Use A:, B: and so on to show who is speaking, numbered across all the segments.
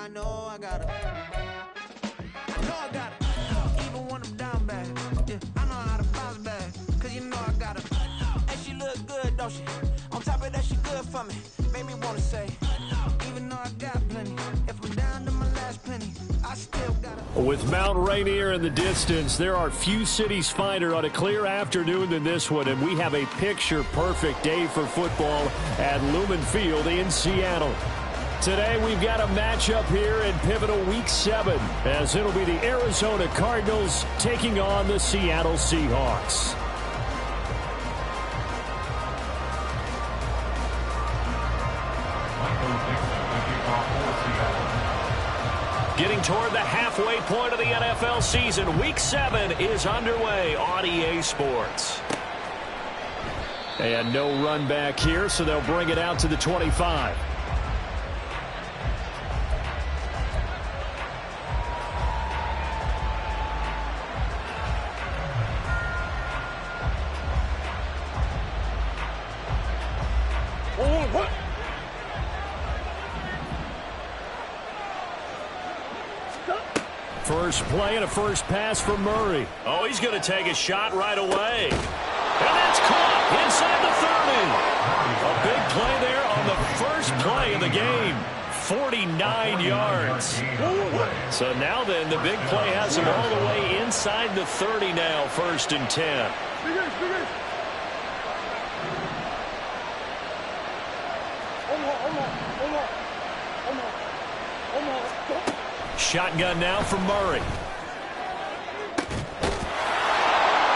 A: I know I got it. I know I got it. Even when I'm down bad, yeah, I know how to bounce back. Cause you know I got it. And she look good, don't she? On top of that, she good for me. Made me wanna say, even though I got plenty, if I'm down to my last penny, I still got it.
B: With Mount Rainier in the distance, there are few cities finer on a clear afternoon than this one, and we have a picture-perfect day for football at Lumen Field in Seattle. Today, we've got a matchup here in pivotal Week 7, as it'll be the Arizona Cardinals taking on the Seattle Seahawks. Getting toward the halfway point of the NFL season, Week 7 is underway on EA Sports. And no run back here, so they'll bring it out to the 25. First play and a first pass from Murray. Oh, he's going to take a shot right away. And that's caught inside the 30. A big play there on the first play of the game. 49 yards. So now then, the big play has him all the way inside the 30 now, 1st and 10. Shotgun now for Murray.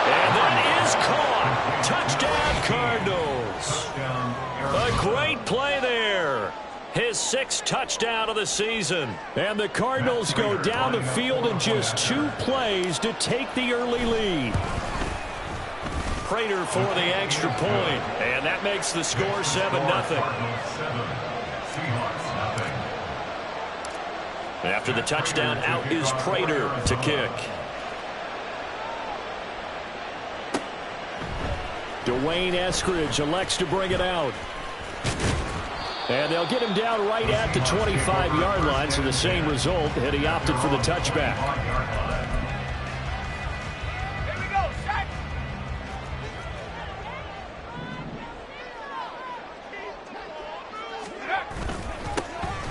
B: And that is caught. Touchdown, Cardinals. A great play there. His 6th touchdown of the season. And the Cardinals go down the field in just 2 plays to take the early lead. Prater for the extra point. And that makes the score 7-0. After the touchdown, out is Prater to kick. Dwayne Eskridge elects to bring it out. And they'll get him down right at the 25-yard line, so the same result, and he opted for the touchback.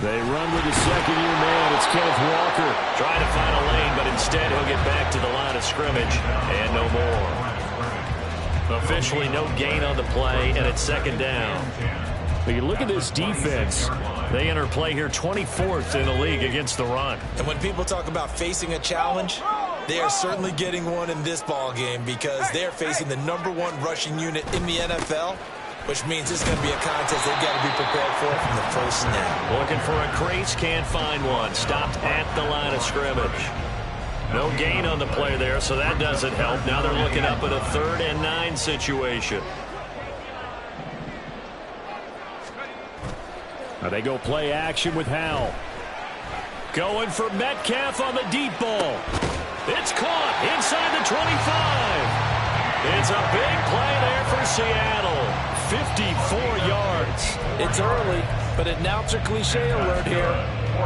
B: They run with the second-year man. It's Kenneth Walker. Trying to find a lane, but instead he'll get back to the line of scrimmage. And no more. Officially no gain on the play, and it's 2nd down. But you look at this defense. They enter play here 24th in the league against the run.
C: And when people talk about facing a challenge, they are certainly getting one in this ball game because they're facing the #1 rushing unit in the NFL, which means it's going to be a contest they've got to be prepared for from the first snap.
B: Looking for a crease, can't find one. Stopped at the line of scrimmage. No gain on the play there, so that doesn't help. Now they're looking up at a 3rd and 9 situation. Now they go play action with Howell. Going for Metcalf on the deep ball. It's caught inside the 25. It's a big play there for Seattle. 54 yards.
D: It's early, but announcer cliche alert here.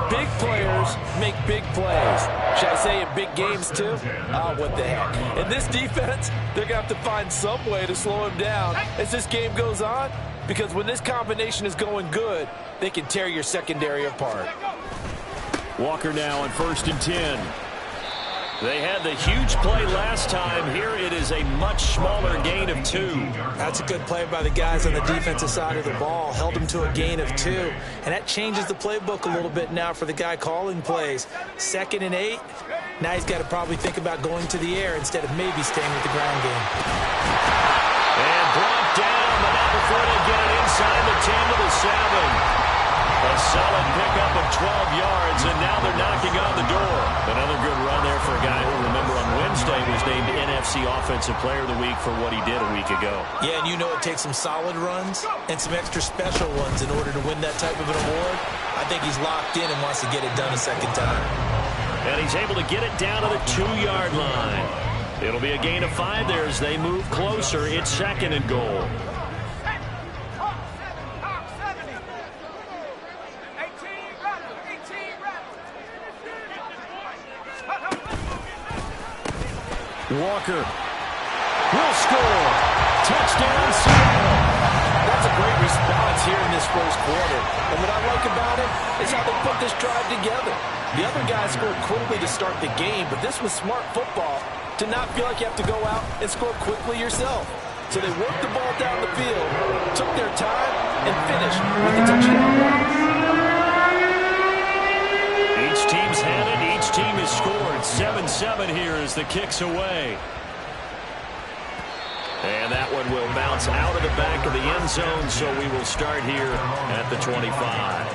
D: Big players make big plays. Should I say in big games too? Oh, what the heck. In this defense, they're going to have to find some way to slow him down as this game goes on, because when this combination is going good, they can tear your secondary apart.
B: Walker now on 1st and 10. They had the huge play last time. Here it is a much smaller gain of 2.
C: That's a good play by the guys on the defensive side of the ball. Held them to a gain of 2. And that changes the playbook a little bit now for the guy calling plays. 2nd and 8. Now he's got to probably think about going to the air instead of maybe staying with the ground game.
B: And brought down, but not before they get it inside the 10 to the 7. A solid pickup of 12 yards, and now they're knocking on the door. Another good run there for a guy who, remember, on Wednesday was named NFC Offensive Player of the Week for what he did a week ago.
C: Yeah, and you know it takes some solid runs and some extra special ones in order to win that type of an award. I think he's locked in and wants to get it done a 2nd time.
B: And he's able to get it down to the 2-yard line. It'll be a gain of 5 there as they move closer. It's 2nd and goal. Walker will score. Touchdown, Seattle.
D: That's a great response here in this first quarter. And what I like about it is how they put this drive together. The other guys scored quickly to start the game, but this was smart football to not feel like you have to go out and score quickly yourself. So they worked the ball down the field, took their time, and finished with the touchdown run.
B: Each team's had it. Each team has scored. 7-7 here as the kick's away. And that one will bounce out of the back of the end zone, so we will start here at the 25.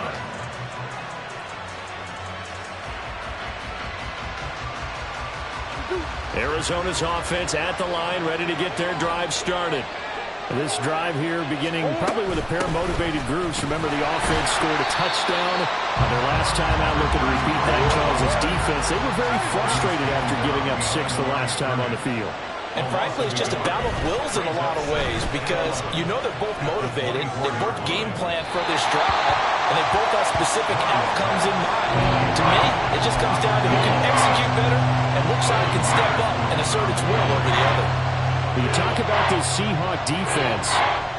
B: Arizona's offense at the line, ready to get their drive started.
E: This drive here beginning probably with a pair of motivated groups. Remember, the offense scored a touchdown on their last time out. Looking to repeat that. Charles' defense, they were very frustrated after giving up 6 the last time on the field.
D: And frankly, it's just a battle of wills in a lot of ways because you know they're both motivated. They both game plan for this drive, and they both have specific outcomes in mind. To me, it just comes down to who can execute better and which side can step up and assert its will over the other.
E: When you talk about this Seahawk defense,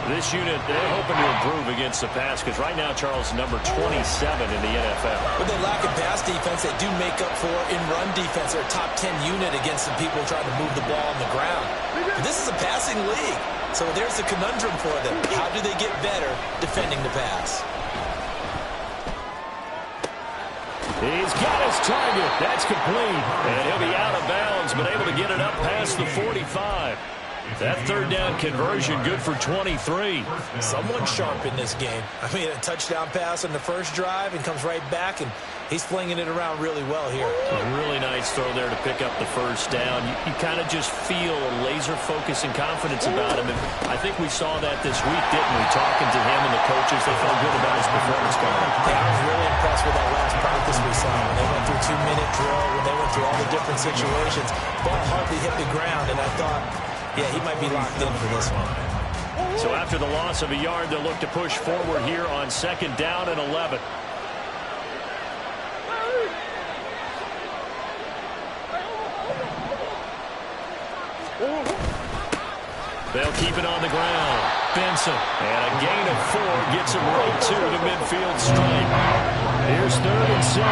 B: this unit, they're hoping to improve against the pass because right now, Charles, number 27 in the NFL.
C: When they lack in pass defense, they do make up for in run defense. They're a top 10 unit against the people trying to move the ball on the ground. But this is a passing league, so there's the conundrum for them. How do they get better defending the pass?
B: He's got his target. That's complete. And he'll be out of bounds, but able to get it up past the 45. That third down conversion good for 23.
C: Someone sharp in this game. I mean, a touchdown pass on the first drive and comes right back, and he's flinging it around really well here.
B: A really nice throw there to pick up the first down. You kind of just feel a laser focus and confidence about him. And I think we saw that this week, didn't we? Talking to him and the coaches, they felt good about his performance coming.
C: Yeah, I was really impressed with that last practice we saw. When they went through 2-minute drill, when they went through all the different situations, ball hardly hit the ground, and I thought, yeah, he might be locked in for this one.
B: So after the loss of a yard, they'll look to push forward here on 2nd down and 11. They'll keep it on the ground. Benson, and a gain of 4 gets him right to the midfield stripe.
E: here's 3rd and 7.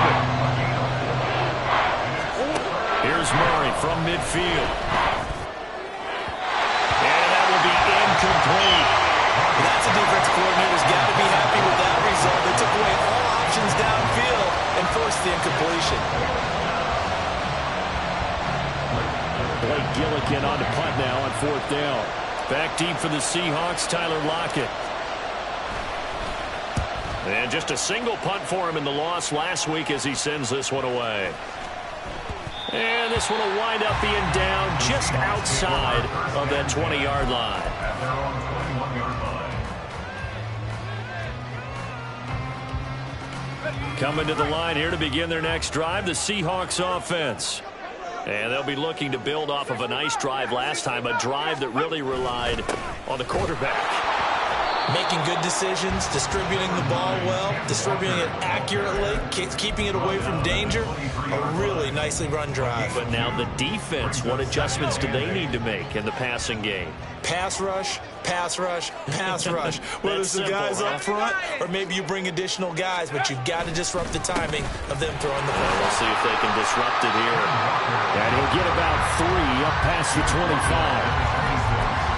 B: Here's Murray from midfield. And that will be incomplete.
C: That's a defense coordinator's got to be happy with that result. They took away all options downfield and forced the incompletion.
E: Blake Gillikin on the punt now on 4th down.
B: Back deep for the Seahawks, Tyler Lockett. And just a single punt for him in the loss last week as he sends this one away. And this one will wind up being down just outside of that 20-yard line. Coming to the line here to begin their next drive, the Seahawks offense. And they'll be looking to build off of a nice drive last time, a drive that really relied on the quarterback.
C: Making good decisions, distributing the ball well, distributing it accurately, keeping it away from danger. A really nicely run drive.
B: But now the defense, what adjustments do they need to make in the passing game?
C: Pass rush, pass rush, pass rush. Whether it's the guys up front or maybe you bring additional guys, but you've got to disrupt the timing of them throwing the ball.
B: We'll see if they can disrupt it here.
E: And he'll get about 3 up past the 25.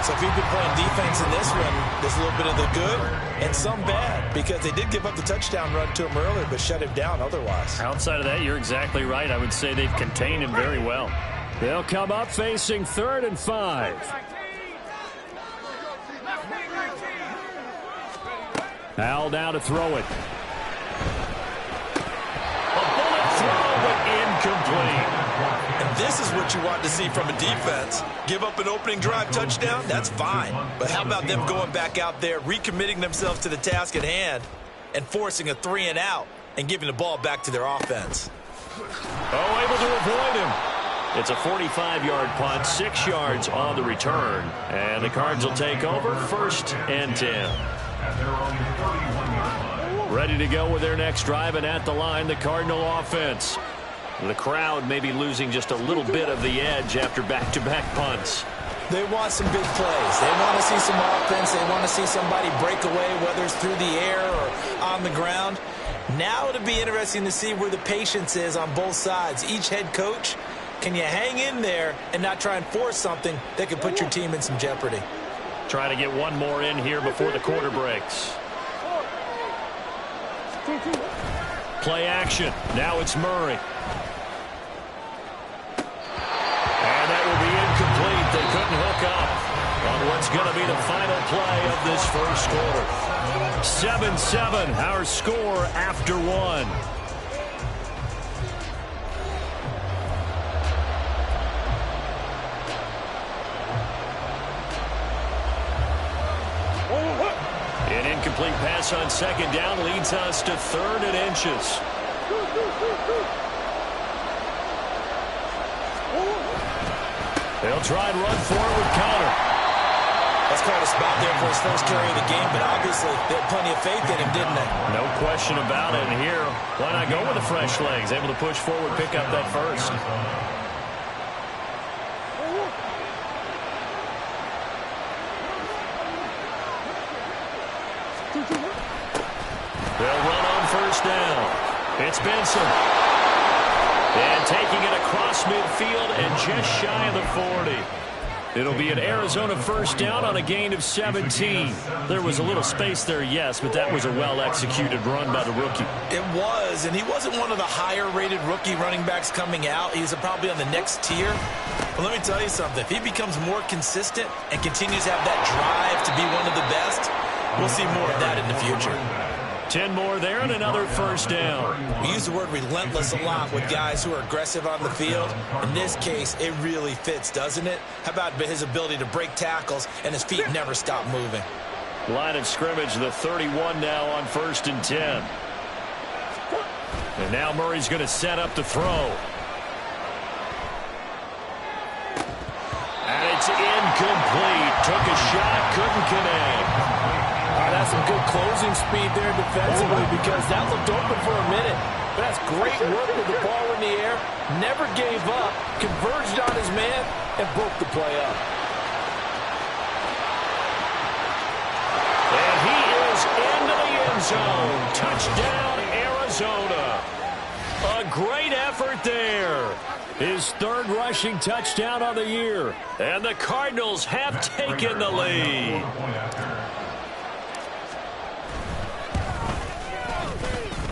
C: So if you've been playing defense in this one, there's a little bit of the good and some bad because they did give up the touchdown run to him earlier but shut him down otherwise.
B: Outside of that, you're exactly right. I would say they've contained him very well.
E: They'll come up facing 3rd and 5. Al now to throw it.
B: A bullet throw, but incomplete.
C: And this is what you want to see from a defense. Give up an opening drive touchdown, that's fine. But how about them going back out there, recommitting themselves to the task at hand, and forcing a 3 and out, and giving the ball back to their offense.
B: Oh, able to avoid him. It's a 45-yard punt, 6 yards on the return. And the Cards will take over 1st and 10. Ready to go with their next drive, and at the line, the Cardinal offense. The crowd may be losing just a little bit of the edge after back-to-back punts.
C: They want some big plays. They want to see some offense. They want to see somebody break away, whether it's through the air or on the ground. Now it'll be interesting to see where the patience is on both sides. Each head coach, can you hang in there and not try and force something that could put your team in some jeopardy?
B: Try to get one more in here before the quarter breaks. Play action. Now it's Murray. And that will be incomplete. They couldn't hook up on what's going to be the final play of this first quarter. 7-7, our score after one. An incomplete pass on second down leads us to 3rd and inches. They'll try and run forward with Connor.
C: That's called a spot there for his first carry of the game, but obviously they had plenty of faith in him, didn't they?
B: No question about it. And here, why not go with the fresh legs? Able to push forward, pick up that first. They'll run on first down. It's Benson. And taking it across midfield and just shy of the 40. It'll be an Arizona first down on a gain of 17. There was a little space there, yes, but that was a well-executed run by the rookie.
C: It was, and he wasn't one of the higher-rated rookie running backs coming out. He's probably on the next tier. But let me tell you something. If he becomes more consistent and continues to have that drive to be one of the best, we'll see more of that in the future.
B: 10 more there and another first down.
C: We use the word relentless a lot with guys who are aggressive on the field. In this case, it really fits, doesn't it? How about his ability to break tackles and his feet never stop moving?
B: Line of scrimmage, the 31 now on 1st and 10. And now Murray's going to set up to throw. And it's incomplete. Took a shot, couldn't connect.
D: That's some good closing speed there defensively because that looked open for a minute. But that's great work with the ball in the air. Never gave up, converged on his man, and broke the play up.
B: And he is into the end zone. Touchdown, Arizona. A great effort there. His 3rd rushing touchdown on the year. And the Cardinals have taken the lead.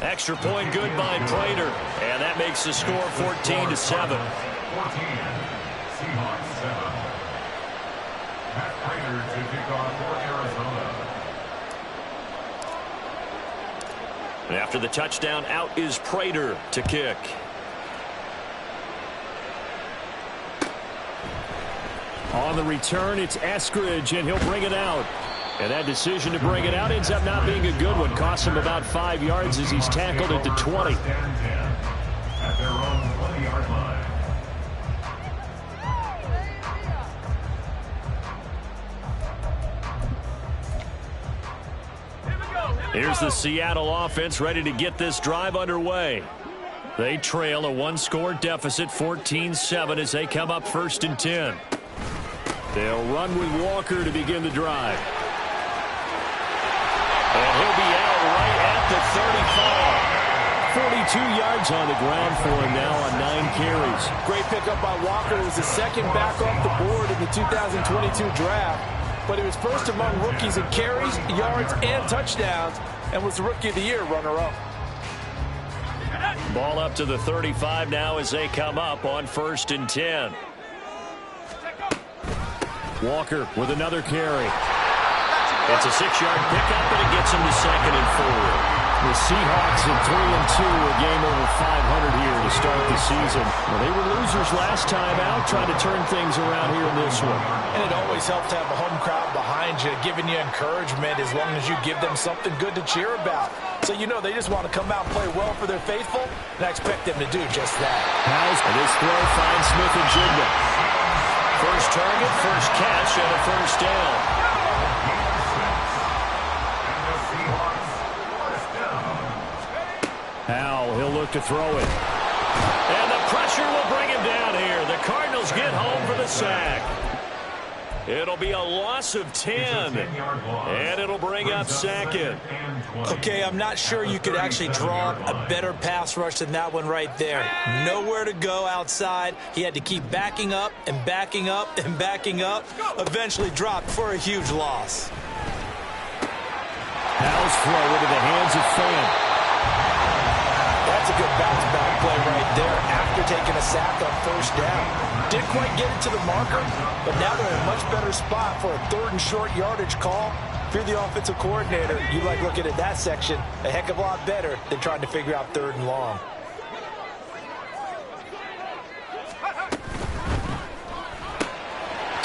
B: Extra point good by Prater. And that makes the score 14-7.
F: Seahawks 7. Matt Prater to kick off for Arizona.
B: And after the touchdown, out is Prater to kick.
E: On the return, it's Eskridge, and he'll bring it out. And that decision to bring it out ends up not being a good one. Costs him about 5 yards as he's tackled at the 20.
F: At their own 20-yard line.
B: Here's the Seattle offense ready to get this drive underway. They trail a 1-score deficit, 14-7, as they come up 1st and 10. They'll run with Walker to begin the drive. And he'll be out right at the 35. 42 yards on the ground for him now on 9 carries.
D: Great pickup by Walker. It was the second back off the board in the 2022 draft. But he was first among rookies in carries, yards, and touchdowns, and was the Rookie of the Year runner-up.
B: Ball up to the 35 now as they come up on 1st and 10.
E: Walker with another carry.
B: It's a 6-yard pickup, but it gets him to 2nd and 4.
E: The Seahawks at 3-2, a game over 500 here to start the season. Well, they were losers last time out, trying to turn things around here in this one.
C: And it always helps to have a home crowd behind you, giving you encouragement as long as you give them something good to cheer about. So you know they just want to come out and play well for their faithful, and I expect them to do just that.
E: And this throw finds Smith and Jigba.
B: First target, first catch, and a first down.
E: Howell, he'll look to throw it.
B: And the pressure will bring him down here. The Cardinals get home for the sack. It'll be a loss of 10, and it'll bring up second.
C: Okay, I'm not sure you could actually draw a better pass rush than that one right there. Nowhere to go outside. He had to keep backing up and backing up and backing up. Eventually dropped for a huge loss.
E: Howell's throw into the hands of Fan.
C: That's a good bounce back play right there after taking a sack on first down. Didn't quite get it to the marker, but now they're in a much better spot for a 3rd and short yardage call. If you're the offensive coordinator, you like looking at that section a heck of a lot better than trying to figure out 3rd and long.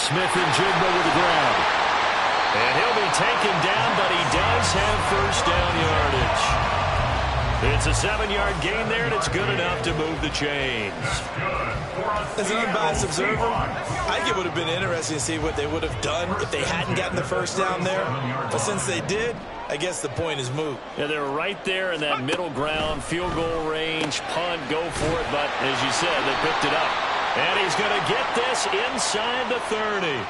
B: Smith-Njigba with the ground. And he'll be taken down, but he does have first down yardage. It's a 7-yard gain there, and it's good enough to move the chains.
C: As an unbiased observer, I think it would have been interesting to see what they would have done if they hadn't gotten the first down there. But since they did, I guess the point is moot.
B: Yeah, they're right there in that middle ground, field goal range, punt, go for it. But as you said, they picked it up. And he's going to get this inside the 30.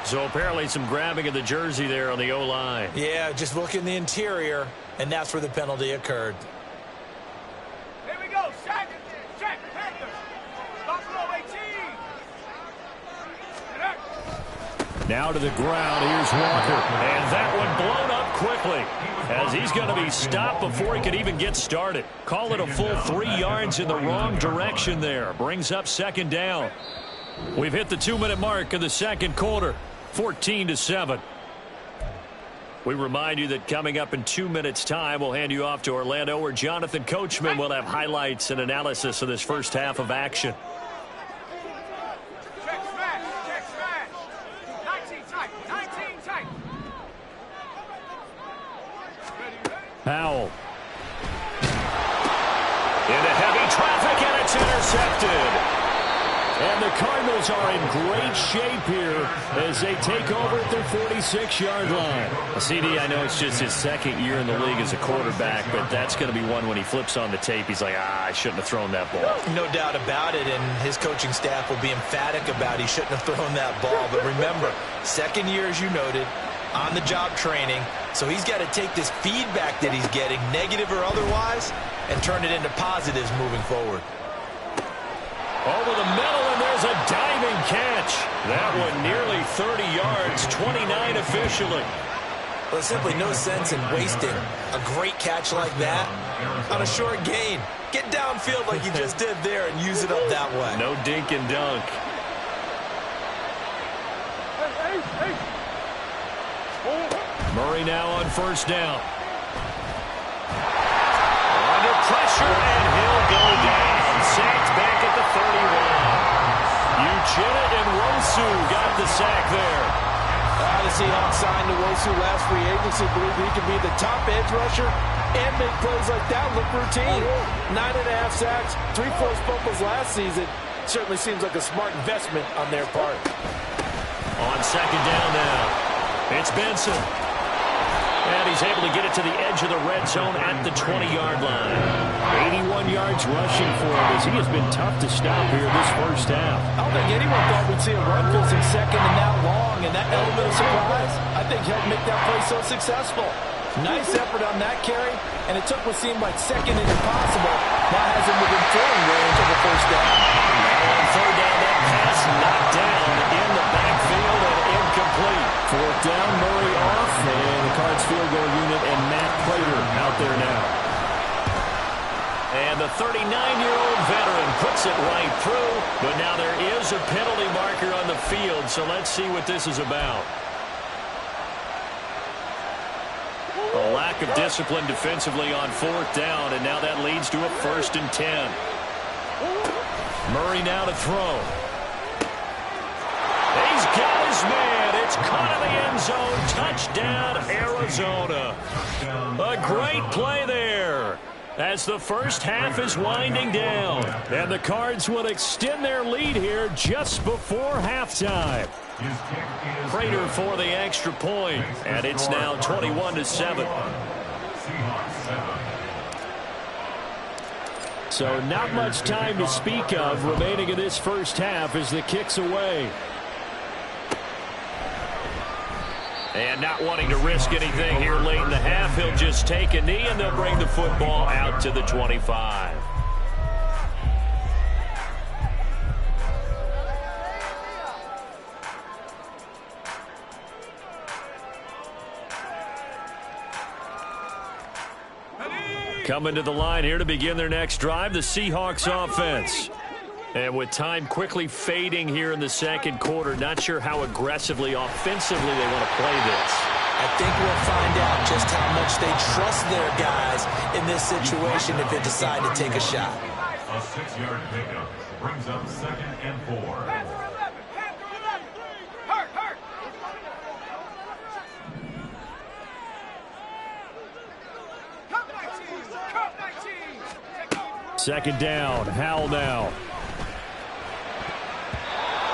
B: So apparently some grabbing of the jersey there on the O-line.
C: Yeah, just look in the interior, and that's where the penalty occurred.
G: Here we go. Check. Panther. Buffalo 18.
E: Now to the ground. Here's Walker.
B: And that one blown up quickly as he's going to be stopped before he could even get started. Call it a full 3 yards in the wrong direction there. Brings up second down. We've hit the 2-minute mark of the second quarter. 14-7. We remind you that coming up in 2 minutes' time, we'll hand you off to Orlando, where Jonathan Coachman will have highlights and analysis of this first half of action.
G: Check smash. 19 tight.
E: Powell.
B: Into heavy traffic, and it's intercepted.
E: And the Cardinals are in great shape here as they take over at their 46-yard line.
B: CD, I know it's just his second year in the league as a quarterback, but that's going to be one when he flips on the tape. He's like, I shouldn't have thrown that ball.
C: No doubt about it, and his coaching staff will be emphatic about he shouldn't have thrown that ball. But remember, second year, as you noted, on-the-job training, so he's got to take this feedback that he's getting, negative or otherwise, and turn it into positives moving forward.
B: Over the middle, and there's a diving catch. That one nearly 30 yards, 29 officially.
C: Well, there's simply no sense in wasting a great catch like that on a short gain. Get downfield like you just did there and use it up that way.
B: No dink and dunk. Murray now on first down. Under pressure, and he'll go down. Sacked back at the 31. Uchenna and Wosu got the sack there.
D: The Seahawks signed Wosu last free agency. Believe he could be the top edge rusher and make plays like that look routine. 9.5 sacks, 3 forced fumbles last season. Certainly seems like a smart investment on their part.
B: On second down now, it's Benson. And he's able to get it to the edge of the red zone at the 20-yard line.
E: 81 yards rushing for him as he has been tough to stop here this first half.
D: I don't think anyone thought we'd see a run finishing second and that long, and that element of surprise, I think, helped make that play so successful. Nice effort on that carry, and it took what seemed like second and impossible. Now has him within throwing range of the first down.
B: Now on third down, that pass knocked down in the backfield and incomplete.
E: Fourth down, Murray off, and the Cards field goal unit and Matt Prater out there now.
B: And the 39-year-old veteran puts it right through, but now there is a penalty marker on the field, so let's see what this is about. A lack of discipline defensively on fourth down, and now that leads to a 1st and 10. Murray now to throw. He's got his man. It's caught in the end zone. Touchdown, Arizona. A great play there as the first half is winding down. And the Cards will extend their lead here just before halftime. Prater for the extra point, and it's now 21-7.
E: So not much time to speak of remaining in this first half as the kick's away.
B: And not wanting to risk anything here late in the half, he'll just take a knee and they'll bring the football out to the 25. Coming to the line here to begin their next drive, the Seahawks offense. And with time quickly fading here in the second quarter, not sure how aggressively, offensively they want to play this.
C: I think we'll find out just how much they trust their guys in this situation if they decide to take a shot.
F: A 6-yard pickup brings up 2nd and 4.
G: Panther 11, Panther 11. Hurt, hurt. Cup 19, Cup 19.
E: Second down, Howell now.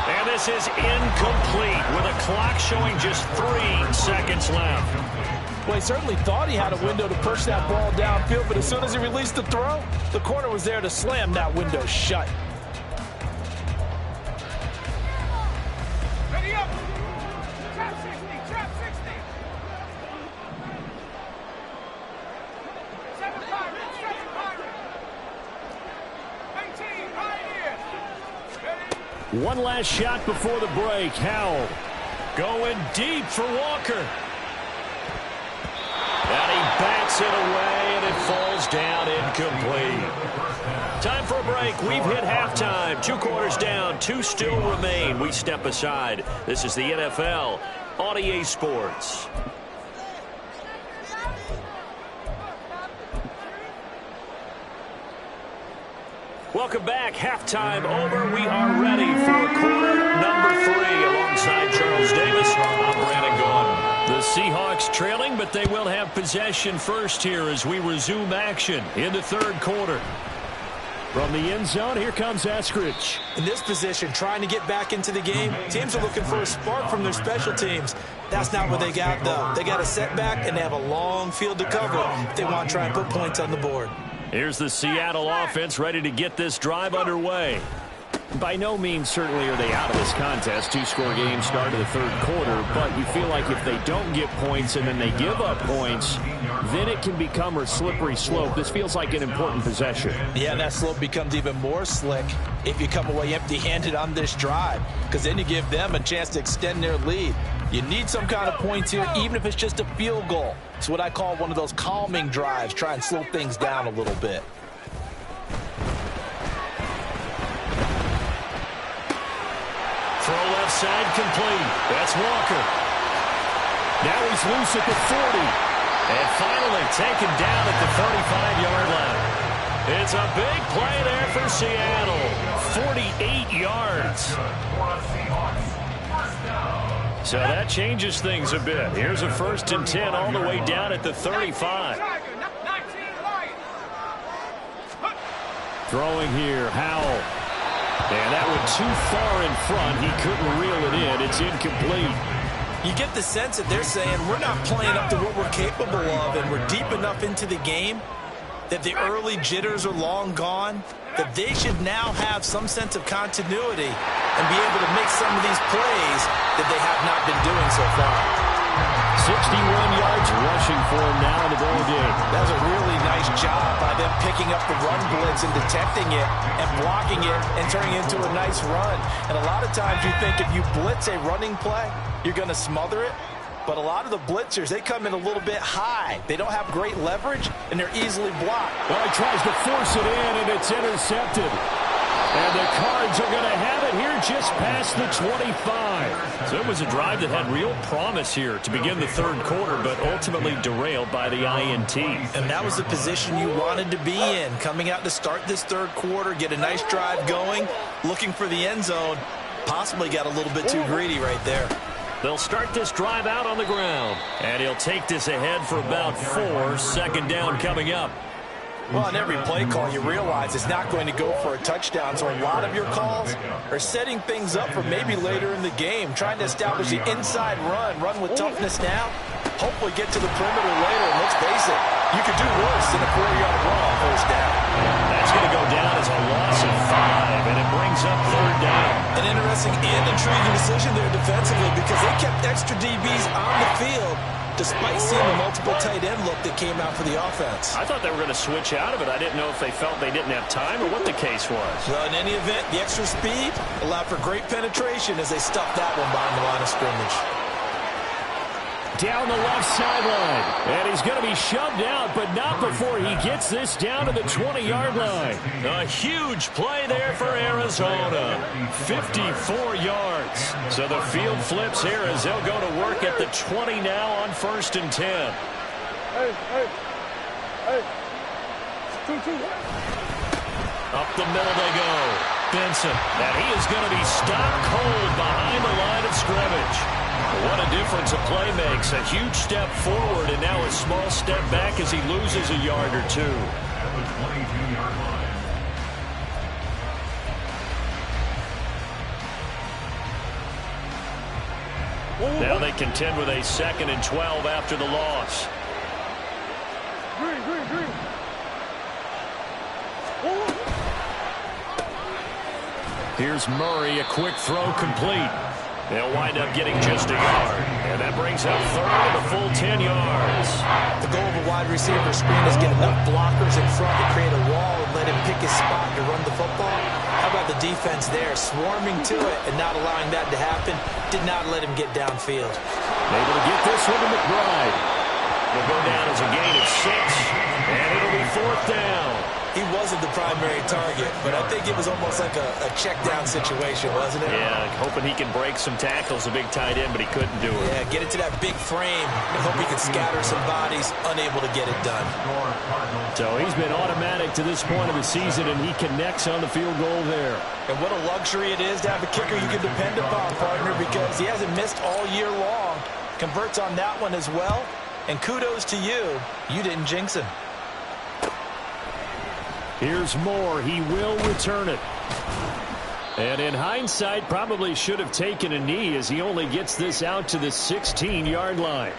B: And this is incomplete with a clock showing just 3 seconds left.
D: Well, he certainly thought he had a window to push that ball downfield, but as soon as he released the throw, the corner was there to slam that window shut.
G: Ready up. Trap 60, trap 60. 7 Pirates, 7 Pirates. 19, Pioneer. Ready?
E: One last shot before the break. Howell
B: Going deep for Walker. And he backs it away, and it falls down incomplete. Time for a break. We've hit halftime. 2 quarters down. 2 still remain. We step aside. This is the NFL on EA Sports. Welcome back. Halftime over. We are ready for quarter number 3. Alongside Charles Davis, I'm Brandon Gaudin. The Seahawks trailing, but they will have possession first here as we resume action in the third quarter.
E: From the end zone, here comes Eskridge.
C: In this position, trying to get back into the game, teams are looking for a spark from their special teams. That's not what they got, though. They got a setback, and they have a long field to cover if they want to try and put points on the board.
B: Here's the Seattle offense ready to get this drive underway.
E: By no means certainly are they out of this contest. 2-score game start of the third quarter, but you feel like if they don't get points and then they give up points, then it can become a slippery slope. This feels like an important possession.
C: Yeah, and that slope becomes even more slick if you come away empty-handed on this drive, because then you give them a chance to extend their lead. You need some kind of points here, even if it's just a field goal. It's what I call one of those calming drives. Try and slow things down a little bit.
B: Throw left side complete. That's Walker.
E: Now he's loose at the 40.
B: And finally taken down at the 35-yard line. It's a big play there for Seattle. 48 yards. So that changes things a bit. Here's a 1st and 10 all the way down at the 35.
E: Throwing here, Howell. And that one too far in front. He couldn't reel it in. It's incomplete.
C: You get the sense that they're saying we're not playing up to what we're capable of, and we're deep enough into the game that the early jitters are long gone, that they should now have some sense of continuity and be able to make some of these plays that they have not been doing so far.
E: 61 yards rushing for him now in the ball game.
C: That was a really nice job by them picking up the run blitz and detecting it and blocking it and turning it into a nice run. And a lot of times you think if you blitz a running play, you're going to smother it. But a lot of the blitzers, they come in a little bit high. They don't have great leverage, and they're easily blocked.
E: Well, he tries to force it in, and it's intercepted. And the Cards are going to have it here just past the 25.
B: So it was a drive that had real promise here to begin the third quarter, but ultimately derailed by the INT.
C: And that was the position you wanted to be in, coming out to start this third quarter, get a nice drive going, looking for the end zone. Possibly got a little bit too greedy right there.
B: They'll start this drive out on the ground. And he'll take this ahead for about 4. 2nd down coming up.
C: Well, on every play call, you realize it's not going to go for a touchdown. So a lot of your calls are setting things up for maybe later in the game, trying to establish the inside run with toughness now, hopefully get to the perimeter later. And let's face it, you could do worse than a 4-yard run on 1st down.
B: That's going to go
C: An interesting and intriguing decision there defensively because they kept extra DBs on the field despite seeing the multiple tight end look that came out for the offense.
B: I thought they were going to switch out of it. I didn't know if they felt they didn't have time or what the case was.
C: Well, in any event, the extra speed allowed for great penetration as they stuffed that one behind the line of scrimmage.
E: Down the left sideline. And he's going to be shoved out, but not before he gets this down to the 20-yard line.
B: A huge play there for Arizona. 54 yards. So the field flips here as they'll go to work at the 20 now on 1st and 10.
G: Hey. 2-2.
B: Up the middle they go. Benson. And he is going to be stopped cold behind the line of scrimmage. What a difference a play makes. A huge step forward and now a small step back as he loses a yard or two.
F: At the 22-yard line.
B: Now they contend with a 2nd and 12 after the loss.
G: Green.
B: Here's Murray, a quick throw complete. They'll wind up getting just a yard. And that brings up 3rd and a full 10 yards.
C: The goal of a wide receiver screen is get enough blockers in front to create a wall and let him pick his spot to run the football. How about the defense there, swarming to it and not allowing that to happen? Did not let him get downfield.
E: Able to get this one to McBride.
B: Will go down as a gain of 6, and it'll be 4th down.
C: He wasn't the primary target, but I think it was almost like a check-down situation, wasn't it?
B: Yeah, hoping he can break some tackles, a big tight end, but he couldn't do it.
C: Yeah, get it to that big frame and hope he can scatter some bodies, unable to get it done.
E: So he's been automatic to this point of the season, and he connects on the field goal there.
C: And what a luxury it is to have a kicker you can depend upon, partner, because he hasn't missed all year long. Converts on that one as well, and kudos to you. You didn't jinx him.
E: Here's Moore. He will return it. And in hindsight, probably should have taken a knee as he only gets this out to the 16-yard line.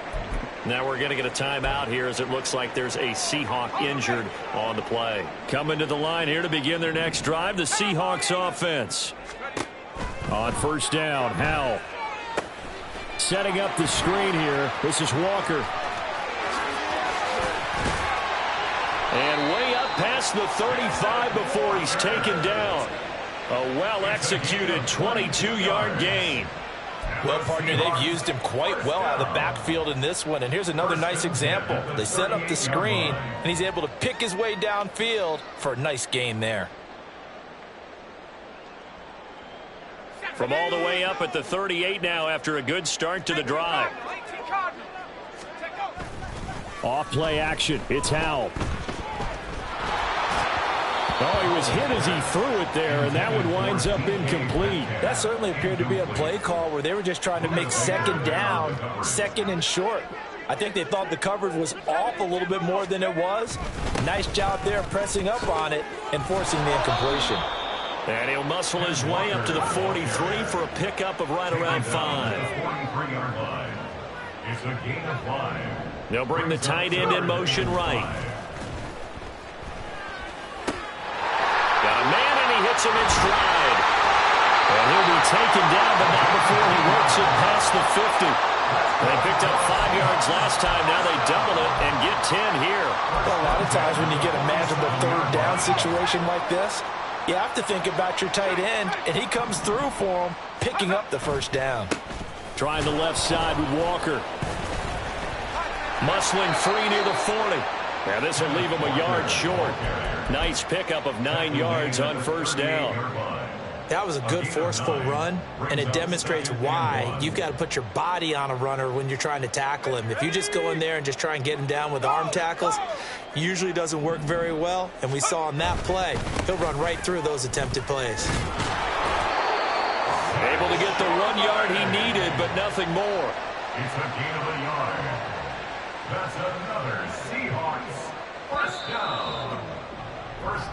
B: Now we're going to get a timeout here as it looks like there's a Seahawk injured on the play. Coming to the line here to begin their next drive, the Seahawks offense.
E: On 1st down, Howell. Setting up the screen here. This is Walker.
B: And way up past the 35 before he's taken down. A well-executed 22-yard gain.
C: Well, partner, they've used him quite well out of the backfield in this one. And here's another nice example. They set up the screen, and he's able to pick his way downfield for a nice gain there.
B: From all the way up at the 38 now after a good start to the drive.
E: Off play action. It's Howell. Oh, he was hit as he threw it there, and that one winds up incomplete.
C: That certainly appeared to be a play call where they were just trying to make 2nd down, 2nd and short. I think they thought the coverage was off a little bit more than it was. Nice job there pressing up on it and forcing the incompletion.
B: And he'll muscle his way up to the 43 for a pickup of right around 5.
F: 43-yard line. It's a gain of 5.
B: They'll bring the tight end in motion right. Got a man, and he hits him in stride. And he'll be taken down, but not before he works it past the 50. They picked up 5 yards last time. Now they double it and get 10 here.
C: Well, a lot of times when you get a manageable 3rd down situation like this, you have to think about your tight end, and he comes through for him, picking up the 1st down.
E: Trying the left side with Walker.
B: Muscling free near the 40. Now this will leave him a yard short. Nice pickup of 9 yards on 1st down.
C: That was a good forceful run, and it demonstrates why you've got to put your body on a runner when you're trying to tackle him. If you just go in there and just try and get him down with arm tackles, usually doesn't work very well, and we saw on that play, he'll run right through those attempted plays.
B: Able to get the 1 yard he needed, but nothing more.
F: It's a gain of a yard. That's another Seahawks 1st down.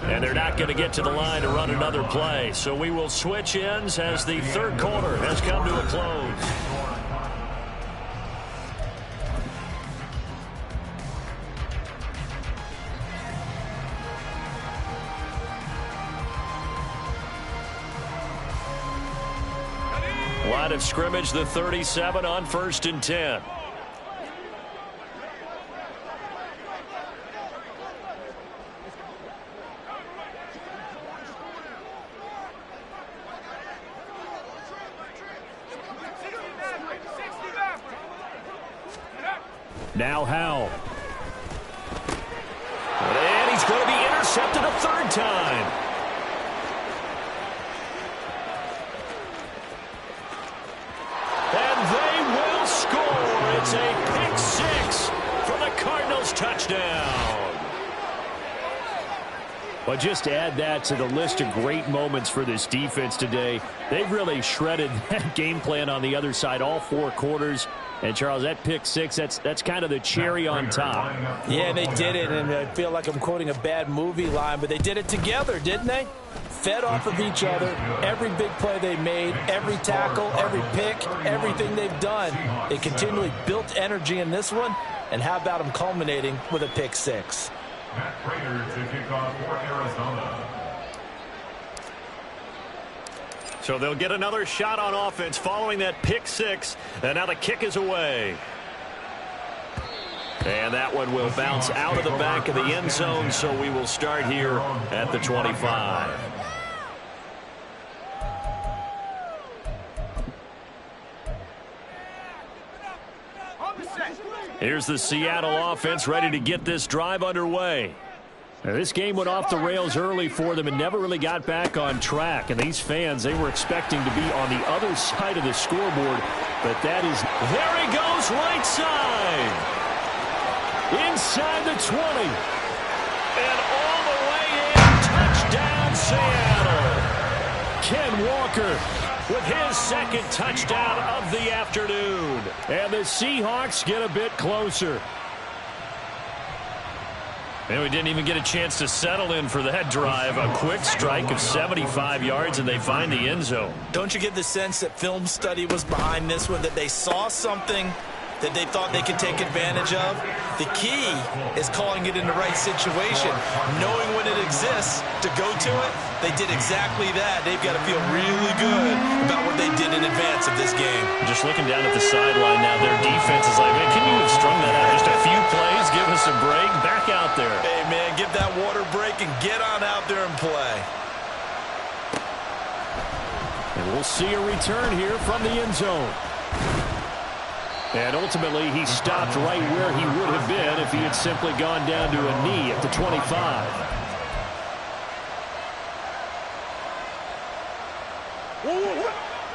B: And they're not going to get to the line to run another play. So we will switch ends as the 3rd quarter has come to a close. Line of scrimmage, the 37 on 1st and 10.
E: Now Howell.
B: And he's going to be intercepted a third time. And they will score. It's a pick six for the Cardinals touchdown.
E: Well, just to add that to the list of great moments for this defense today. They've really shredded that game plan on the other side all 4 quarters. And, Charles, that pick six, that's kind of the cherry on top.
C: Yeah, they did it, and I feel like I'm quoting a bad movie line, but they did it together, didn't they? Fed off of each other, every big play they made, every tackle, every pick, everything they've done. They continually built energy in this one, and how about them culminating with a pick six?
F: Matt Prater to kick off for Arizona.
B: So they'll get another shot on offense following that pick six. And now the kick is away. And that one will bounce out of the back of the end zone, so we will start here at the 25. Here's the Seattle offense ready to get this drive underway.
E: Now, this game went off the rails early for them and never really got back on track. And these fans, they were expecting to be on the other side of the scoreboard. But that is...
B: There he goes, right side.
E: Inside the 20.
B: And all the way in. Touchdown, Seattle.
E: Ken Walker
B: with his second touchdown of the afternoon.
E: And the Seahawks get a bit closer.
B: And we didn't even get a chance to settle in for that drive. A quick strike of 75 yards, and they find the end zone.
C: Don't you get the sense that film study was behind this one, that they saw something that they thought they could take advantage of? The key is calling it in the right situation, knowing when it exists to go to it. They did exactly that. They've got to feel really good about what they did in advance of this game.
B: Just looking down at the sideline now, their defense is like, man, can you have strung that out just a few plays? Give us a break. Back out there.
C: Hey, man, give that water break and get on out there and play.
E: And we'll see a return here from the end zone. And ultimately, he stopped right where he would have been if he had simply gone down to a knee at the 25.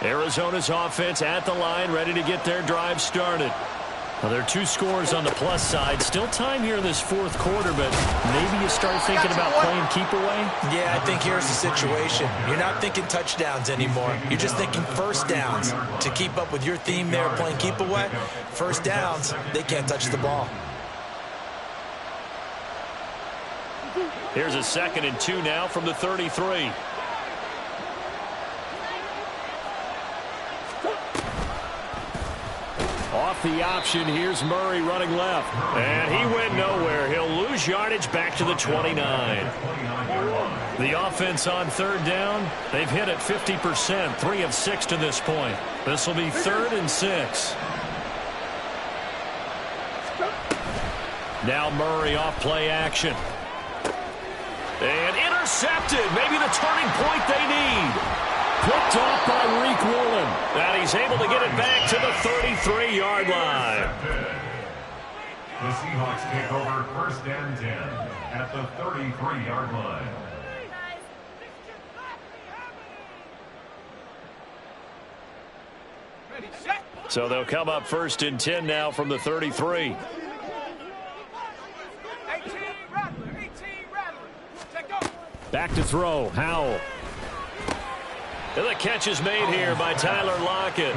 B: Arizona's offense at the line, ready to get their drive started. Well, there are 2 scores on the plus side. Still time here in this 4th quarter, but maybe you start thinking about playing keep away?
C: Yeah, I think here's the situation. You're not thinking touchdowns anymore. You're just thinking first downs. To keep up with your theme there, playing keep away, first downs, they can't touch the ball.
B: Here's a 2nd and 2 now from the 33.
E: Off the option, here's Murray running left.
B: And he went nowhere. He'll lose yardage back to the 29. The offense on 3rd down, they've hit it 50%, 3 of 6 to this point. This will be 3rd and 6.
E: Now Murray off play action.
B: And intercepted. Maybe the turning point they need.
E: Picked off by Reek Woolen.
B: And he's able to get it back to the 33-yard line.
F: The Seahawks take over 1st and 10 at the 33-yard line.
B: So they'll come up 1st and 10 now from the 33.
E: Back to throw, Howell.
B: And the catch is made here by Tyler Lockett.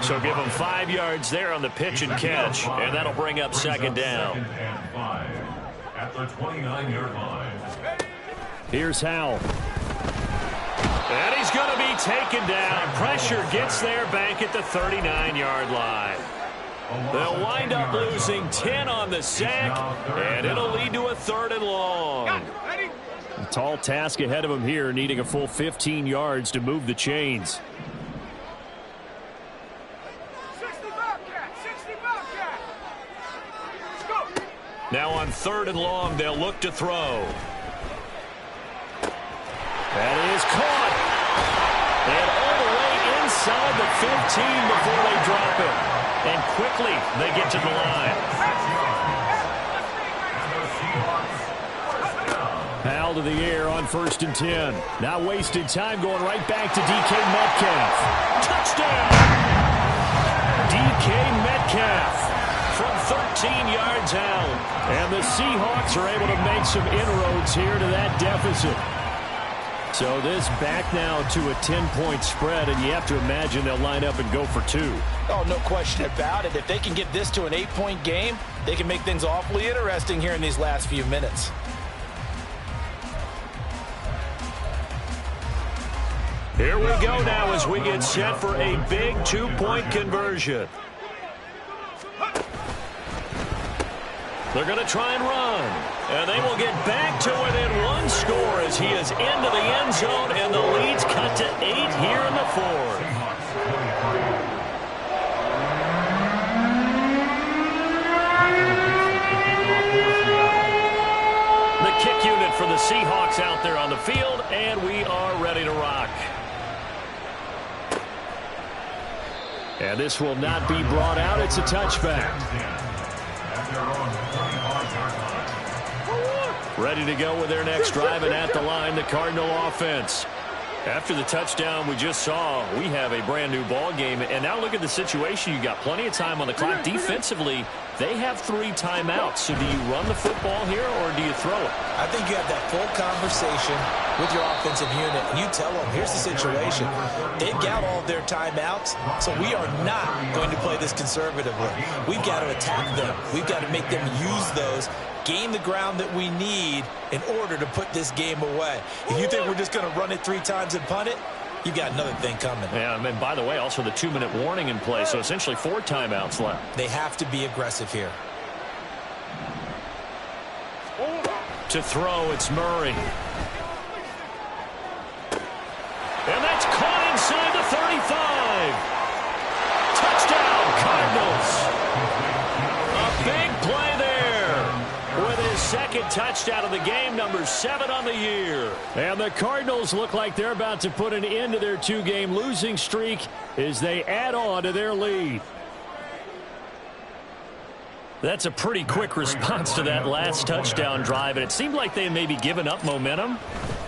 B: So give him 5 yards there on the pitch and catch, and that'll bring up 2nd down.
F: At the 29-yard line.
E: Here's Howell.
B: And he's going to be taken down. Pressure gets there back at the 39-yard line. They'll wind up losing 10 on the sack, and it'll lead to a 3rd and long.
E: A tall task ahead of him here, needing a full 15 yards to move the chains.
B: third and long. They'll look to throw. That is caught. And all the way inside the 15 before they drop it. And quickly they get to the line. Powell to the air on 1st and 10. Not wasting time, going right back to DK Metcalf. Touchdown! DK Metcalf from 13 yards out. And the Seahawks are able to make some inroads here to that deficit. So this back now to a 10-point spread, and you have to imagine they'll line up and go for 2.
C: Oh, no question about it. If they can get this to an 8-point game, they can make things awfully interesting here in these last few minutes.
B: Here we go now as we get set for a big 2-point conversion. They're going to try and run. And they will get back to within 1 score as he is into the end zone, and the lead's cut to 8 here in the 4th. The kick unit for the Seahawks out there on the field, and we are ready to rock. And this will not be brought out. It's a touchback. Ready to go with their next drive, and at the line, the Cardinal offense. After the touchdown we just saw, we have a brand-new ball game. And now look at the situation. You got plenty of time on the clock. Defensively, they have 3 timeouts. So do you run the football here, or do you throw it?
C: I think you have that full conversation with your offensive unit, and you tell them, here's the situation. They've got all of their timeouts, so we are not going to play this conservatively. We've got to attack them. We've got to make them use those, gain the ground that we need in order to put this game away. If you think we're just going to run it 3 times and punt it, you've got another thing coming.
B: Yeah, and by the way, also the 2-minute warning in play, so essentially 4 timeouts left.
C: They have to be aggressive here.
B: To throw, it's Murray. And that's caught inside the 35. Touchdown, Cardinals. A big play there with his 2nd touchdown of the game, number 7 on the year. And the Cardinals look like they're about to put an end to their 2-game losing streak as they add on to their lead. That's a pretty quick response to that last touchdown drive, and it seemed like they had maybe given up momentum.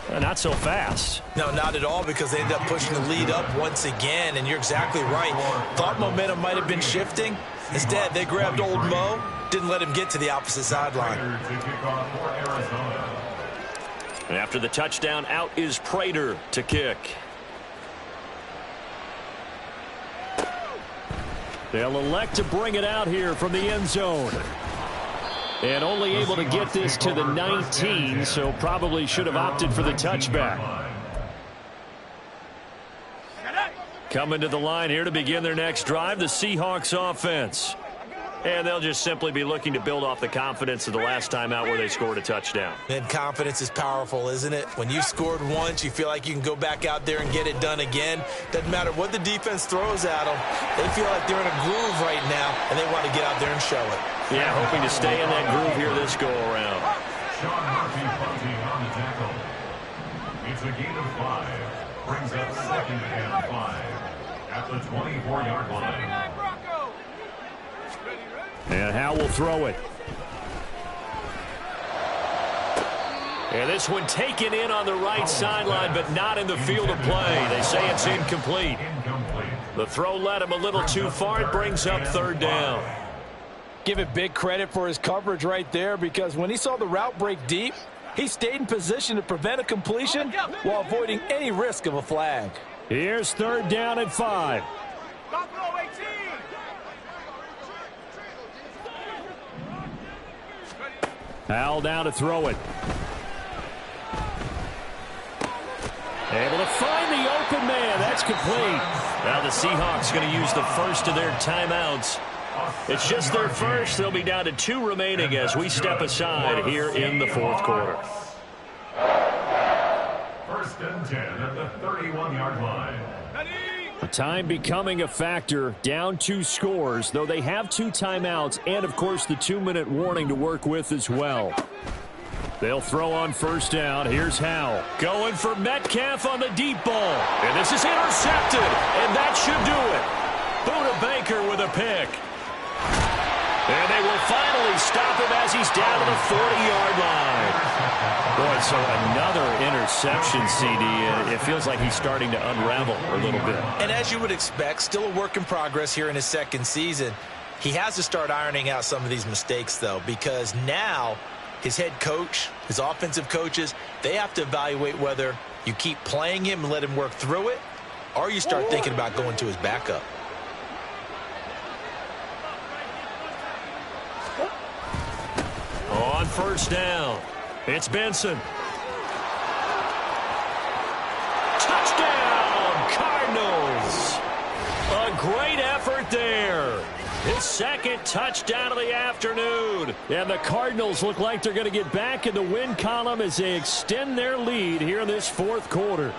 B: Not so fast.
C: No, not at all, because they ended up pushing the lead up once again, and you're exactly right. Thought momentum might have been shifting. Instead, they grabbed old Mo, didn't let him get to the opposite sideline.
B: And after the touchdown, out is Prater to kick. They'll elect to bring it out here from the end zone. And only able to get this to the 19, so probably should have opted for the touchback. Coming to the line here to begin their next drive, the Seahawks offense. And they'll just simply be looking to build off the confidence of the last time out where they scored a touchdown.
C: And confidence is powerful, isn't it? When you scored once, you feel like you can go back out there and get it done again. Doesn't matter what the defense throws at them. They feel like they're in a groove right now, and they want to get out there and show it.
B: Yeah, hoping to stay in that groove here this go-around.
F: Sean Murphy punting on the tackle. It's a gain of 5. Brings up 2nd and 5 at the 24-yard line.
B: And Howe will throw it. And this one taken in on the right sideline, but not in the field of play. They say it's incomplete. The throw led him a little too far. It brings up 3rd down.
D: Give it big credit for his coverage right there, because when he saw the route break deep, he stayed in position to prevent a completion while avoiding any risk of a flag.
B: Here's 3rd down and 5. Powell down to throw it. Able to find the open man. That's complete. Now the Seahawks going to use the first of their timeouts. It's just their first. They'll be down to 2 remaining as we step aside here in the 4th quarter.
F: 1st and 10 at the 31-yard line.
E: Time becoming a factor, down 2 scores, though they have 2 timeouts and, of course, the 2-minute warning to work with as well. They'll throw on first down. Here's Howell. Going for Metcalf on the deep ball. And this is intercepted, and that should do it. Buda Baker with a pick. And they will finally stop him as he's down to the 40-yard line. Boy, so another interception, CD, and it feels like he's starting to unravel a little bit.
C: And as you would expect, still a work in progress here in his second season. He has to start ironing out some of these mistakes, though, because now his head coach, his offensive coaches, they have to evaluate whether you keep playing him and let him work through it, or you start thinking about going to his backup.
B: On first down, it's Benson. Touchdown, Cardinals. A great effort there. His second touchdown of the afternoon.
E: And the Cardinals look like they're going to get back in the win column as they extend their lead here in this fourth quarter.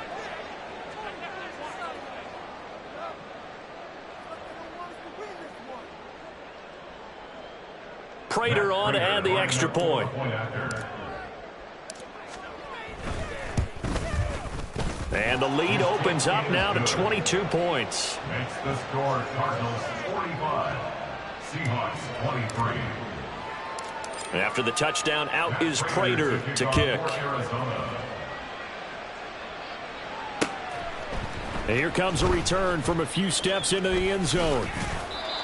B: Prater on to add the extra point. And the lead opens up now to 22 points.
F: Makes the score Cardinals 45, Seahawks 23.
B: After the touchdown, out is Prater to kick.
E: And here comes a return from a few steps into the end zone.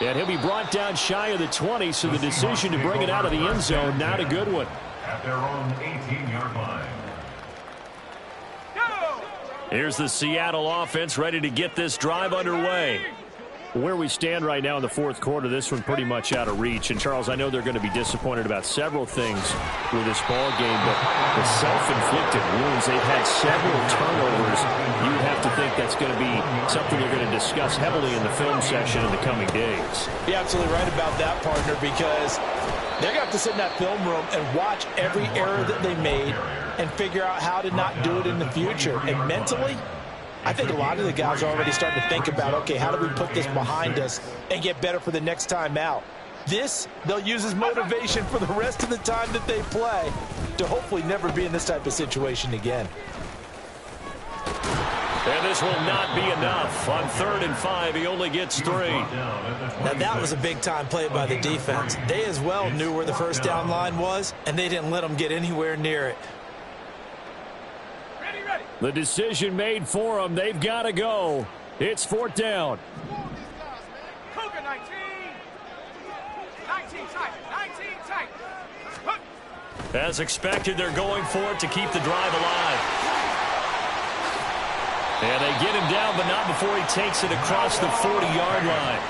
E: And he'll be brought down shy of the 20, so the decision to bring it out of the end zone, not a good one.
F: At their own 18-yard line.
B: Here's the Seattle offense ready to get this drive underway.
E: Where we stand right now in the fourth quarter, this one pretty much out of reach. And, Charles, I know they're going to be disappointed about several things with this ball game, but the self-inflicted wounds, they've had several turnovers. You would have to think that's going to be something they're going to discuss heavily in the film session in the coming days.
C: You're absolutely right about that, partner, because they're going to have to sit in that film room and watch every error that they made and figure out how to not do it in the future. And mentally, I think a lot of the guys are already starting to think about, okay, how do we put this behind us and get better for the next time out? This, they'll use as motivation for the rest of the time that they play to hopefully never be in this type of situation again.
B: And this will not be enough. On 3rd and 5, he only gets 3.
C: Now, that was a big-time play by the defense. They as well knew where the first down line was, and they didn't let them get anywhere near it.
E: The decision made for them. They've got to go. It's 4th down.
G: Cougar 19. 19 tight. 19 tight.
B: As expected, they're going for it to keep the drive alive. And they get him down, but not before he takes it across the 40-yard line.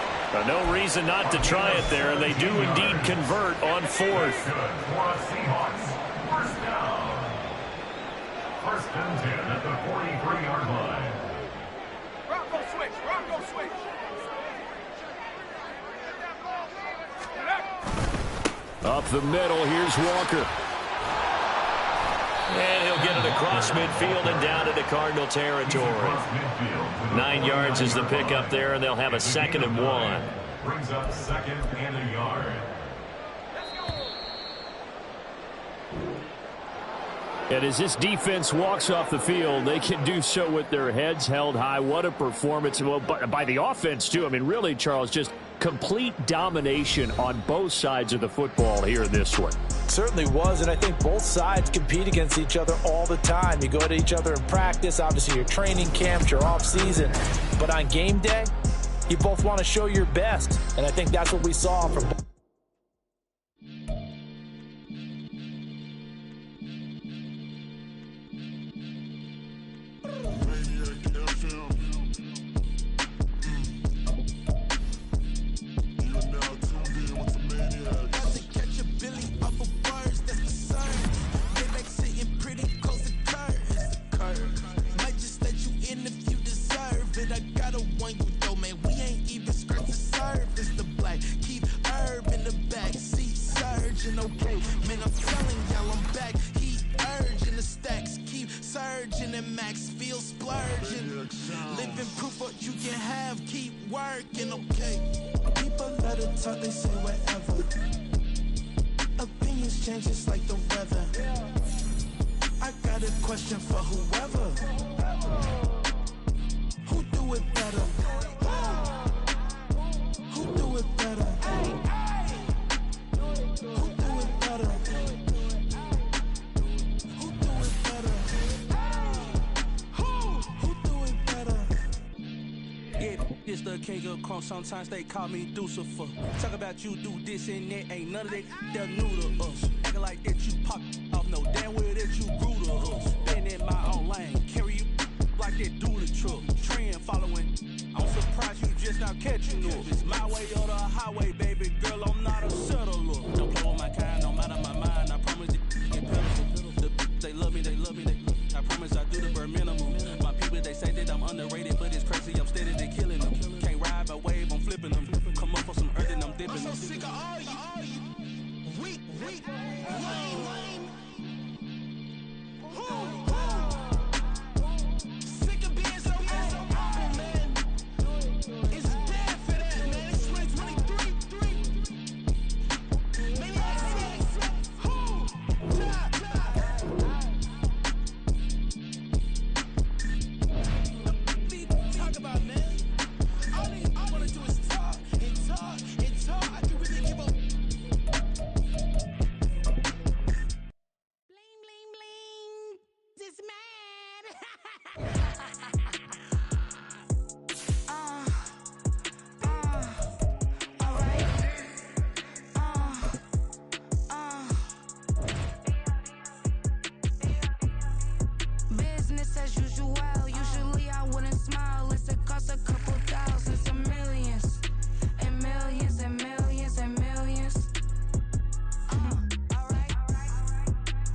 B: No reason not to try it there, and they do indeed convert on 4th.
F: First down. First and 10 at the 43-yard line.
G: Bronco switch. Bronco switch.
E: Up the middle, here's Walker.
B: And he'll get it across midfield and down into Cardinal territory. 9 yards is the pickup there, and they'll have a 2nd and 1.
F: Brings up 2nd and a yard.
E: And as this defense walks off the field, they can do so with their heads held high. What a performance. Well, by the offense, too. I mean, really, Charles, just complete domination on both sides of the football here in this one.
C: Certainly was, and I think both sides compete against each other all the time. You go to each other in practice, obviously your training camps, your off-season. But on game day, you both want to show your best, and I think that's what we saw from both.
A: I got a one you though, man. We ain't even scratched the surface. The black keep urban. virgin and Max feel splurging. Living proof what you can have, keep working, okay? People let it talk, they say whatever. Opinions change just like the weather. I got a question for whoever. Who do it better? Who do it better? Who do it better? Who do it better? Who do it better?
H: Yeah, this the king of crunk. Sometimes they call me Lucifer. Talk about you do this and that. Ain't none of that they're new to us. Acting like that you pop off. No damn well that you grew to us. Been in my own lane. Carry you like that do the truck. Trend following. I'm surprised you just not catching up. It's my way or the highway, baby girl. I'm not a settler. Don't play with my kind, no matter my mind. I promise you get pedal. They love me, they love me, I promise I do the bare minimum. My people, they say that I'm underrated, but it's crazy, I'm steady, they killing them. Can't ride my wave, I'm flipping them. Come up for some earth and I'm dipping them.
A: I'm so sick of all you weak, lame. Sick of being so old, man. It's dead for that, man. It's 2023. Maniacs. Talk about, man. All I wanna do is talk and talk and talk. I can really give a
I: Bling, bling, bling. This mad. All right. Business as usual. Usually I wouldn't smile. It costs a couple thousands and millions. And millions and millions and millions. All right.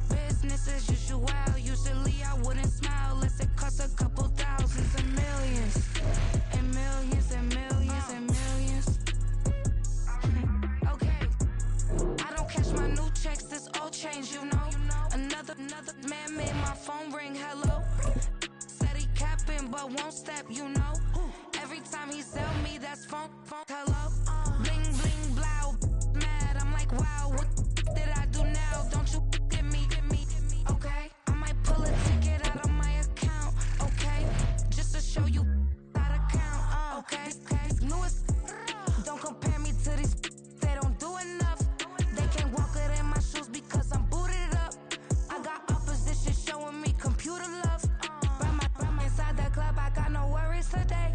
I: Business as usual. Usually I wouldn't smile unless it costs a couple thousands and millions. And millions and millions and millions. Okay. I don't catch my new checks, this old change, you know. Another man made my phone ring, hello. Said he capping but won't step, you know. Every time he sell me, that's phone, hello. Bling, bling, blow, mad, I'm like, wow, what did I do now? Don't you get me, okay? I might pull a ticket out of my account, okay? Just to show you how to count, okay? Newest, don't compare me to these, they don't do enough. They can't walk it in my shoes because I'm booted up. I got opposition showing me computer love. Bram inside the club, I got no worries today.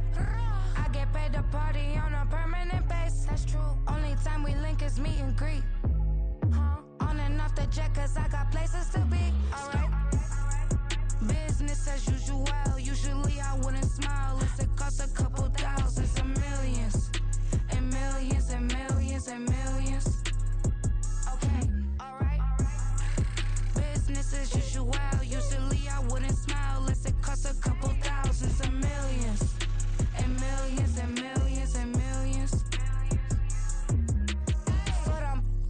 I: I get paid to party on a permanent base. That's true. Only time we link is meet and greet. On and off the jet, cause I got places to be. Alright. Business as usual. Usually I wouldn't smile unless it costs a couple thousands and millions. And millions and millions and millions. Okay, alright. Business as usual. Usually I wouldn't smile unless it costs a couple thousands and millions. And millions and millions and millions. But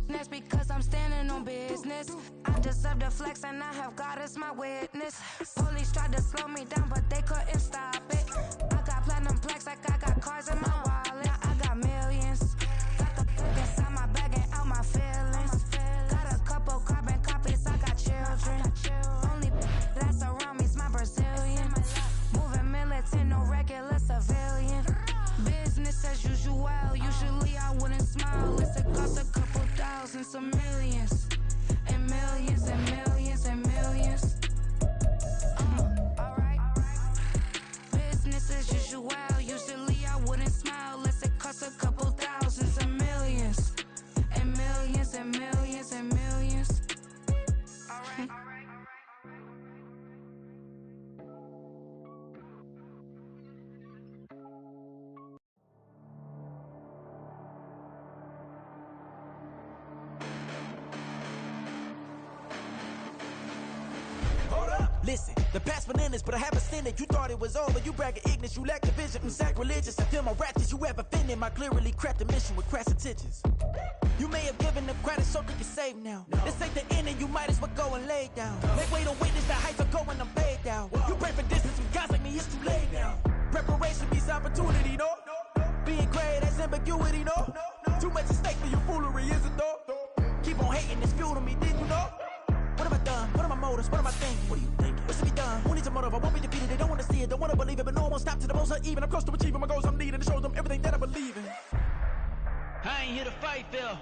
I: that's because I'm standing on business. I deserve the flex and I have God as my witness. Police tried to slow me down but they couldn't stop it. I got platinum plaques like I got cars in my wallet. I got millions. Got the book inside my bag and out my feelings. Got a couple carbon copies, I got children. Only that's around me's my Brazilian. Moving militant, no regular civilian. Business as usual. Usually I wouldn't smile unless it costs a couple thousands of millions. And millions and millions and millions. Alright. Business as usual. Usually I wouldn't smile unless it costs a couple thousands of millions. And millions and millions and millions. Alright.
A: Listen, the past bananas, but I haven't seen it. You thought it was over, you bragging ignorance, you lack the vision. I'm sacrilegious, I feel my ratchets, you have offended my clearly crafted mission with crass intentions. You may have given them credit so they can save now. This ain't the end and you might as well go and lay down. Make way to witness the heights are going, I'm paid down. don't wanna believe it, but no one won't stop to the most even. I'm close to achieving my goals I'm needing to show them everything that I believe in.
H: I ain't here to fight, Phil.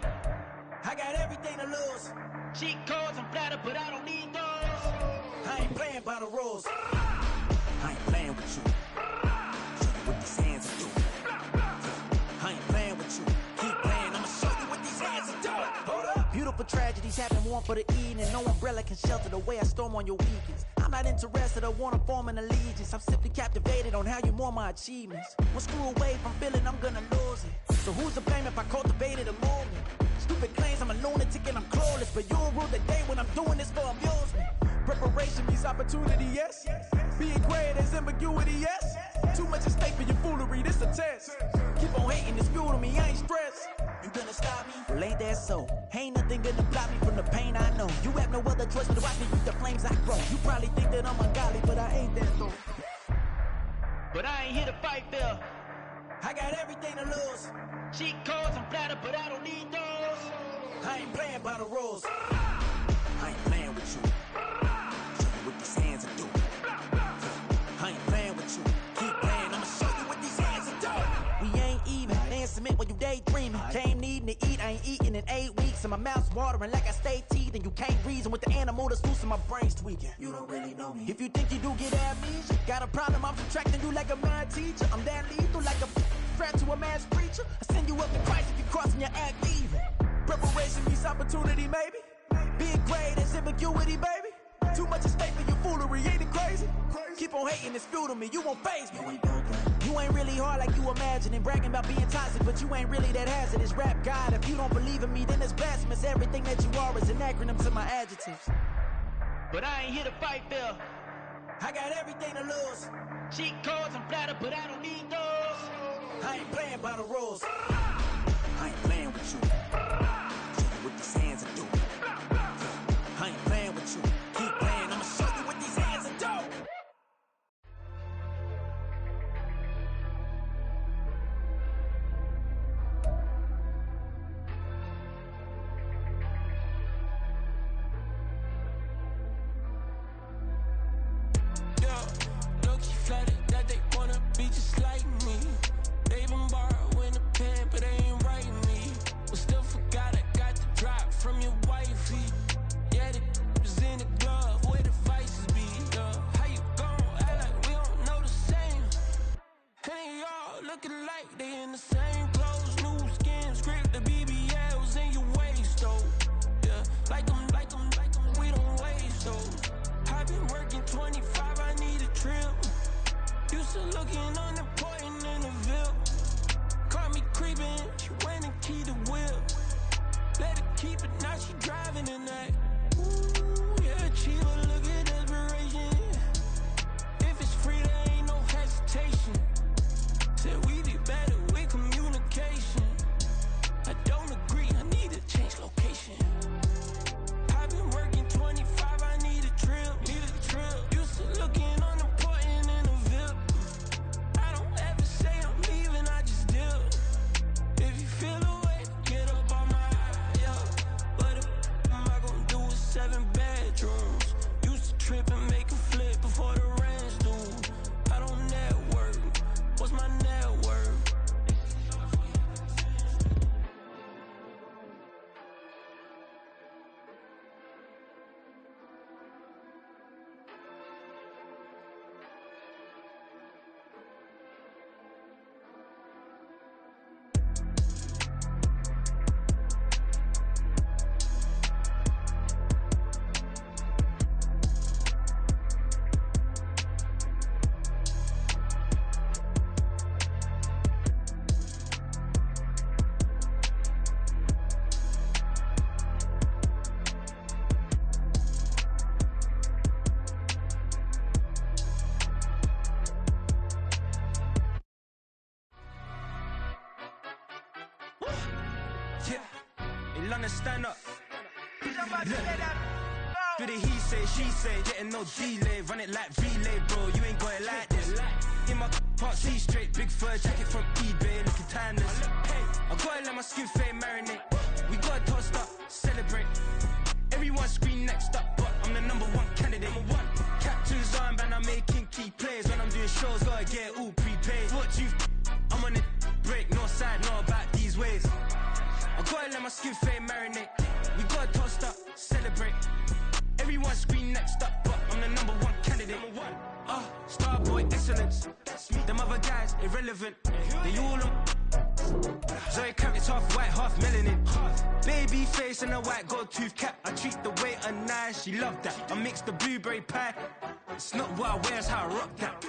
A: I got everything to lose.
H: Cheat codes, I'm flattered, but I don't need those.
A: I ain't playing by the rules. I ain't playing with you. Show you what these hands are doing. I ain't playing with you. Keep playing, I'ma show you what these hands are doing. Hold up. Beautiful tragedies happen, one for the evening. No umbrella can shelter the way I storm on your weekends. I'm not interested or wanna form an allegiance. I'm simply captivated on how you mourn my achievements. One screw away from feeling I'm gonna lose it. So who's to blame if I cultivated a movement? Stupid claims I'm a lunatic and I'm clueless, but you'll rule the day when I'm doing this for amusement. Preparation means opportunity, yes. Being great is ambiguity, yes. Too much at stake for your foolery, this a test. Keep on hating, it's fuel to me, I ain't stressed. You gonna stop me? Well, ain't that so? Ain't nothing gonna block me from the pain I know. You have no other choice but to watch me with the flames I grow. You probably think that I'm ungodly, but I ain't that though.
H: But I ain't here to fight, Phil.
A: I got everything to lose.
H: Cheat codes, I'm flattered, but I don't need those.
A: I ain't playing by the rules. I ain't playing with you. Show you what these hands are doing. I ain't playing with you. Keep playing, I'ma show you what these hands are doing. We ain't even. They ain't submit when you daydreaming. Came needing to eat, I ain't eating in 8 weeks. And my mouth's watering like I stay teeth. And you can't reason with the animal that's loose and my brain's tweaking. You don't really know me. If you think you do get amnesia, got a problem, I'm subtracting you like a mad teacher. I'm that lethal like a threat to a mass preacher. I send you up to Christ if you crossing your act leaving. Preparation means opportunity, maybe. Being great is ambiguity, baby. Too much at stake for your foolery, ain't it crazy? Keep on hating, it's fuel to me, you won't faze me. You ain't really hard like you imagining. Bragging about being toxic, but you ain't really that hazardous. Rap God, if you don't believe in me, then it's blasphemous. Everything that you are is an acronym to my adjectives.
H: But I ain't here to fight, Phil.
A: I got everything to lose.
H: Cheat codes, I'm flattered, but I don't need those.
A: I ain't playing by the rules. I ain't playing with you. Show you what these hands are doing. I ain't playing with you. Keep playing, I'ma show you what these hands are doing.
J: Yeah, low-key flattered that they wanna be just like me. They been borrowing a pen, but they ain't writing me. But still forgot I got the drop from your wifey. Yeah, the was in the glove, where the vices be. Yeah, how you gon' act like we don't know the same? And they all looking like they in the same clothes, new skin, script, the BBLs in your waist, though. Yeah, like them, we don't waste, though. I've been working 25, I need a trip. Used to looking unimportant in the Ville. Caught me creeping, she went and keyed the wheel. Let her keep it, now she driving in that. Ooh, yeah, achiever, look at desperation. If it's free, there ain't no hesitation. Said we be better with communication. I don't agree, I need to change location. I've been working 25, I need a trip. Used to looking unimportant in the Ville. I don't ever say I'm leaving, I just deal. If you feel the way, get up on my yeah. What am I gonna do with 7 bedrooms? Used to trip and make a flip before the rent's due. I don't network. What's my net worth?
H: Stand up. Do the he say, she say, getting no delay. Run it like relay, bro. You ain't got it like this. In my part C straight, big fur jacket from eBay, looking timeless. Hey, I gotta let my skin fade marinate. We gotta toast up, celebrate. Everyone scream next up, but I'm the #1 candidate. Captain's armband, I'm making key plays when I'm doing show let my skin fade marinate. We gotta toast up, celebrate. Everyone scream next up, but I'm the number one candidate. Starboy excellence. Them other guys irrelevant. They all Zoe Kravitz half white, half melanin. Baby face and a white gold tooth cap. I treat the waiter nice, she love that. I mix the blueberry pie. It's not what I wear, it's how I rock that.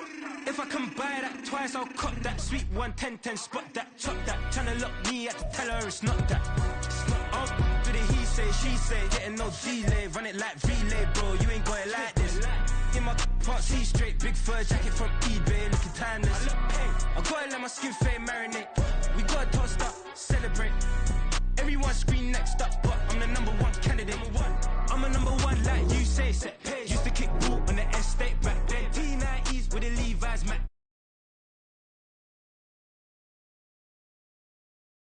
H: If I can buy that twice, I'll cop that. Sweet 110, spot that, chop that. Tryna lock me, I tell her it's not that. Do the he say, she say, getting no delay. Run it like relay, bro, you ain't got it like this. In my part C straight, big fur jacket from eBay, looking timeless. I gotta let my skin fade marinate. We gotta toast up, celebrate. Everyone scream next up, but I'm the number one.